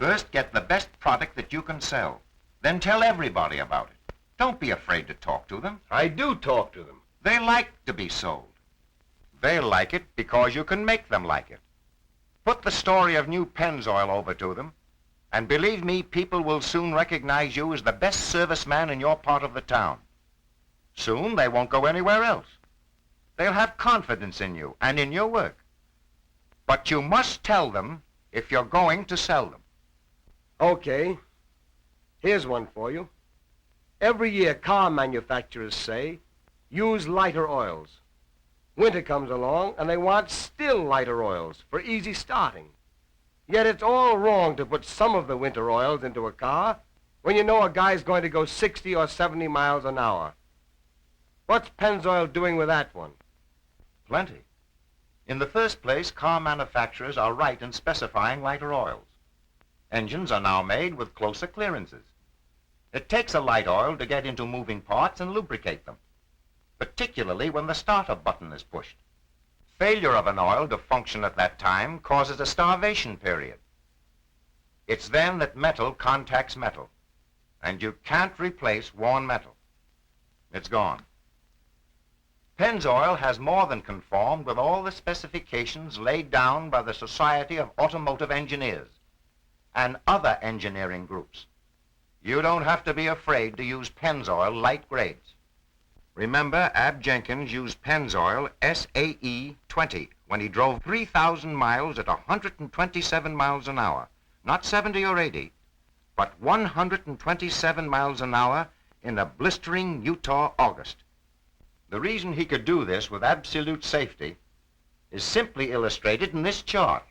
First, get the best product that you can sell. Then tell everybody about it. Don't be afraid to talk to them. I do talk to them. They like to be sold. They like it because you can make them like it. Put the story of new Pennzoil over to them, and believe me, people will soon recognize you as the best serviceman in your part of the town. Soon, they won't go anywhere else. They'll have confidence in you and in your work. But you must tell them if you're going to sell them. Okay. Here's one for you. Every year, car manufacturers say, use lighter oils. Winter comes along, and they want still lighter oils for easy starting. Yet it's all wrong to put some of the winter oils into a car when you know a guy's going to go 60 or 70 miles an hour. What's Pennzoil doing with that one? Plenty. In the first place, car manufacturers are right in specifying lighter oils. Engines are now made with closer clearances. It takes a light oil to get into moving parts and lubricate them, particularly when the starter button is pushed. Failure of an oil to function at that time causes a starvation period. It's then that metal contacts metal, and you can't replace worn metal. It's gone. Pennzoil has more than conformed with all the specifications laid down by the Society of Automotive Engineers and other engineering groups. You don't have to be afraid to use Pennzoil light grades. Remember, Ab Jenkins used Pennzoil SAE 20 when he drove 3,000 miles at 127 miles an hour. Not 70 or 80, but 127 miles an hour in a blistering Utah August. The reason he could do this with absolute safety is simply illustrated in this chart.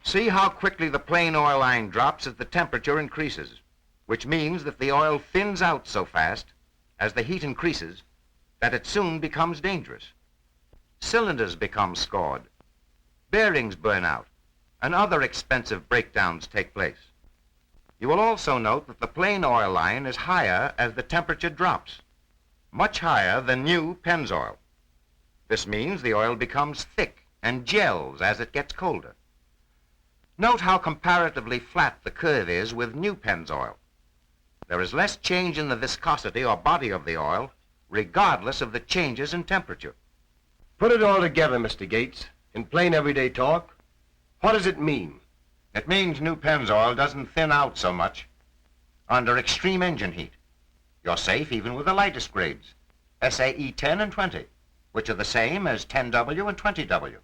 See how quickly the plain oil line drops as the temperature increases, which means that the oil thins out so fast as the heat increases that it soon becomes dangerous. Cylinders become scored, bearings burn out, and other expensive breakdowns take place. You will also note that the plain oil line is higher as the temperature drops, much higher than new Pennzoil. This means the oil becomes thick and gels as it gets colder. Note how comparatively flat the curve is with new Pennzoil. There is less change in the viscosity or body of the oil, regardless of the changes in temperature. Put it all together, Mr. Gates, in plain everyday talk. What does it mean? It means new Pennzoil doesn't thin out so much under extreme engine heat. You're safe even with the lightest grades, SAE 10 and 20, which are the same as 10W and 20W.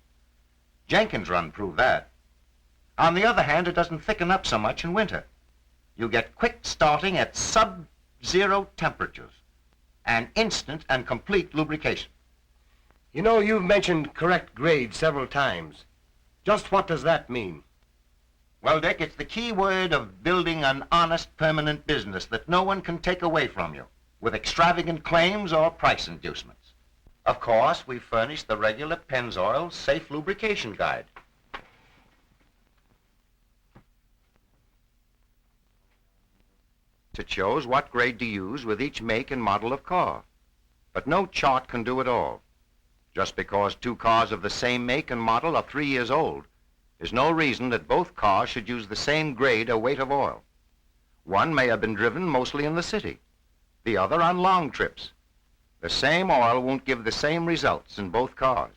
Jenkins' run proved that. On the other hand, it doesn't thicken up so much in winter. You get quick starting at sub-zero temperatures and instant and complete lubrication. You know, you've mentioned correct grade several times. Just what does that mean? Well, Dick, it's the key word of building an honest, permanent business that no one can take away from you with extravagant claims or price inducements. Of course, we furnish the regular Pennzoil safe lubrication guide. It shows what grade to use with each make and model of car. But no chart can do it all. Just because two cars of the same make and model are 3 years old is no reason that both cars should use the same grade or weight of oil. One may have been driven mostly in the city, the other on long trips. The same oil won't give the same results in both cars.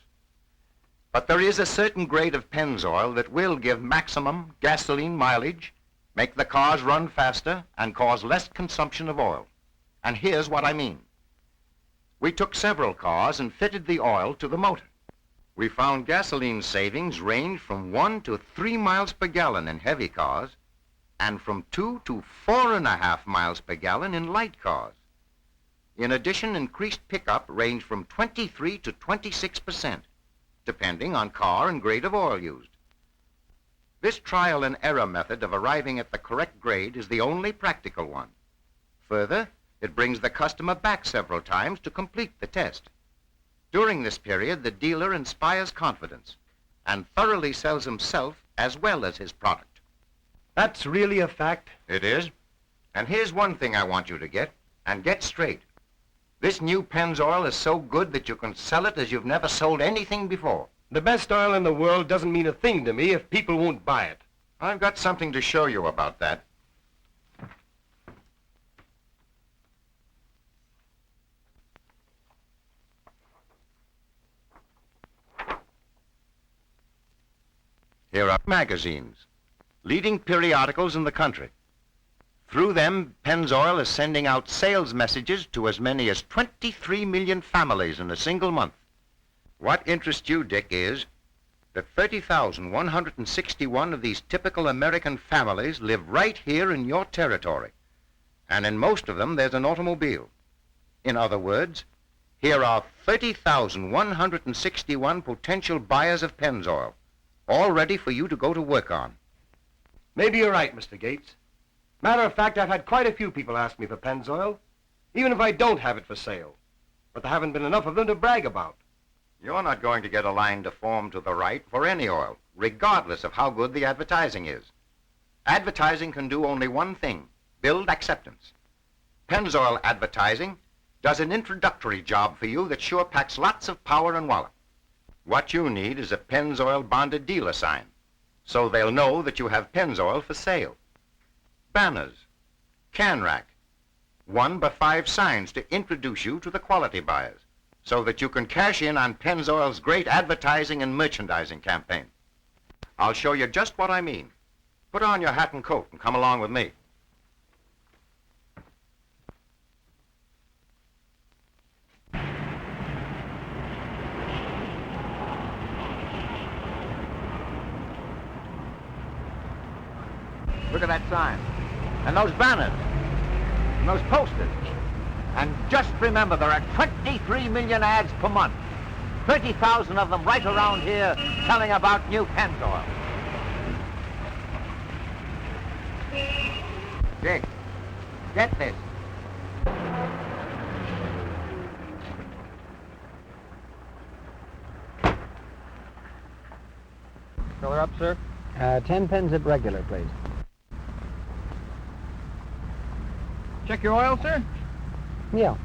But there is a certain grade of Pennzoil that will give maximum gasoline mileage, make the cars run faster, and cause less consumption of oil. And here's what I mean. We took several cars and fitted the oil to the motor. We found gasoline savings range from 1 to 3 miles per gallon in heavy cars and from 2 to 4.5 miles per gallon in light cars. In addition, increased pickup ranged from 23 to 26%, depending on car and grade of oil used. This trial and error method of arriving at the correct grade is the only practical one. Further, it brings the customer back several times to complete the test. During this period, the dealer inspires confidence and thoroughly sells himself as well as his product. That's really a fact? It is. And here's one thing I want you to get, and get straight. This new Pennzoil is so good that you can sell it as you've never sold anything before. The best oil in the world doesn't mean a thing to me if people won't buy it. I've got something to show you about that. Here are magazines, leading periodicals in the country. Through them, Pennzoil is sending out sales messages to as many as 23 million families in a single month. What interests you, Dick, is that 30,161 of these typical American families live right here in your territory. And in most of them, there's an automobile. In other words, here are 30,161 potential buyers of Pennzoil, all ready for you to go to work on. Maybe you're right, Mr. Gates. Matter of fact, I've had quite a few people ask me for Pennzoil, even if I don't have it for sale. But there haven't been enough of them to brag about. You're not going to get a line to form to the right for any oil, regardless of how good the advertising is. Advertising can do only one thing: build acceptance. Pennzoil advertising does an introductory job for you that sure packs lots of power and wallop. What you need is a Pennzoil bonded dealer sign, so they'll know that you have Pennzoil for sale. Banners, can rack, 1x5 signs to introduce you to the quality buyers, so that you can cash in on Pennzoil's great advertising and merchandising campaign. I'll show you just what I mean. Put on your hat and coat and come along with me. Look at that sign, and those banners, and those posters. And just remember, there are 23 million ads per month. 30,000 of them right around here telling about new Pennzoil. Dick, get this. Fill her up, sir. 10 pens at regular, please. Check your oil, sir. Yeah.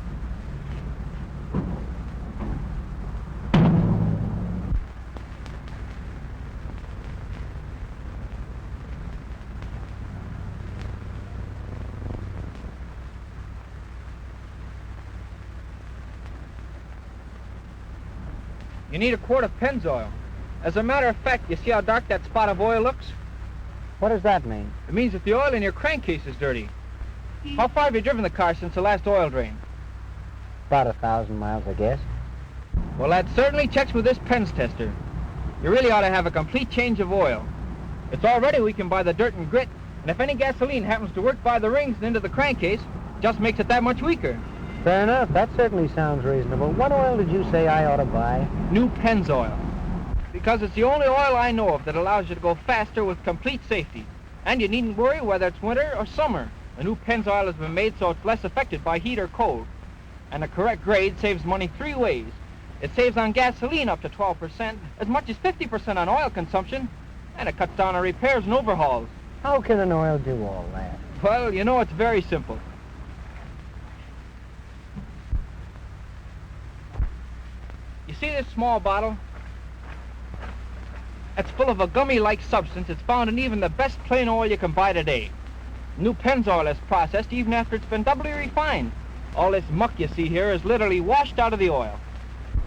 You need a quart of Pennzoil. As a matter of fact, you see how dark that spot of oil looks? What does that mean? It means that the oil in your crankcase is dirty. How far have you driven the car since the last oil drain? About 1,000 miles, I guess. Well, that certainly checks with this Penn's tester. You really ought to have a complete change of oil. It's all ready. We can buy the dirt and grit, and if any gasoline happens to work by the rings and into the crankcase, it just makes it that much weaker. Fair enough. That certainly sounds reasonable. What oil did you say I ought to buy? New Pennzoil. Because it's the only oil I know of that allows you to go faster with complete safety. And you needn't worry whether it's winter or summer. The new Pennzoil has been made so it's less affected by heat or cold. And the correct grade saves money 3 ways. It saves on gasoline up to 12%, as much as 50% on oil consumption, and it cuts down on repairs and overhauls. How can an oil do all that? Well, you know, it's very simple. You see this small bottle? It's full of a gummy-like substance. It's found in even the best plain oil you can buy today. New Pennzoil is processed even after it's been doubly refined. All this muck you see here is literally washed out of the oil.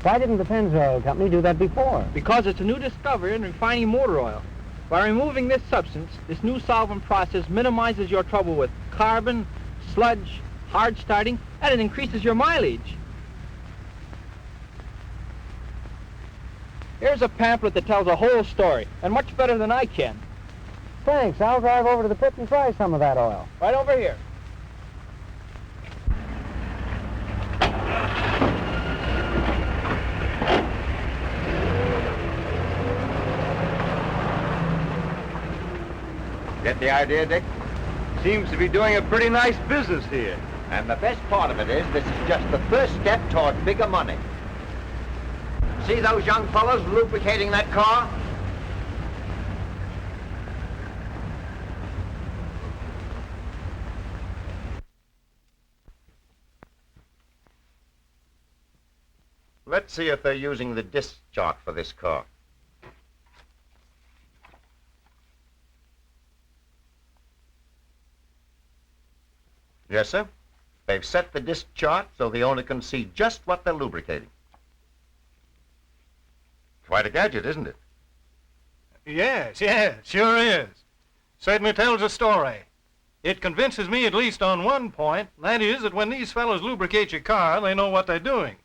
Why didn't the Pennzoil company do that before? Because it's a new discovery in refining motor oil. By removing this substance, this new solvent process minimizes your trouble with carbon, sludge, hard starting, and it increases your mileage. Here's a pamphlet that tells a whole story, and much better than I can. Thanks. I'll drive over to the pit and try some of that oil. Right over here. Get the idea, Dick? Seems to be doing a pretty nice business here. And the best part of it is this is just the first step toward bigger money. See those young fellows lubricating that car? Let's see if they're using the disc chart for this car. Yes, sir. They've set the disc chart so the owner can see just what they're lubricating. Quite a gadget, isn't it? Yes, sure is. Certainly tells a story. It convinces me at least on one point, and that is that when these fellows lubricate your car, they know what they're doing.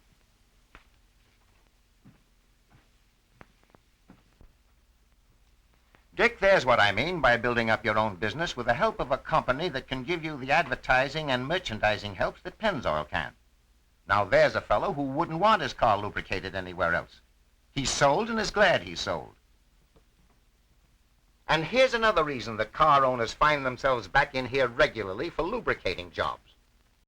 Dick, there's what I mean by building up your own business with the help of a company that can give you the advertising and merchandising helps that Pennzoil can. Now, there's a fellow who wouldn't want his car lubricated anywhere else. He's sold and is glad he's sold. And here's another reason that car owners find themselves back in here regularly for lubricating jobs.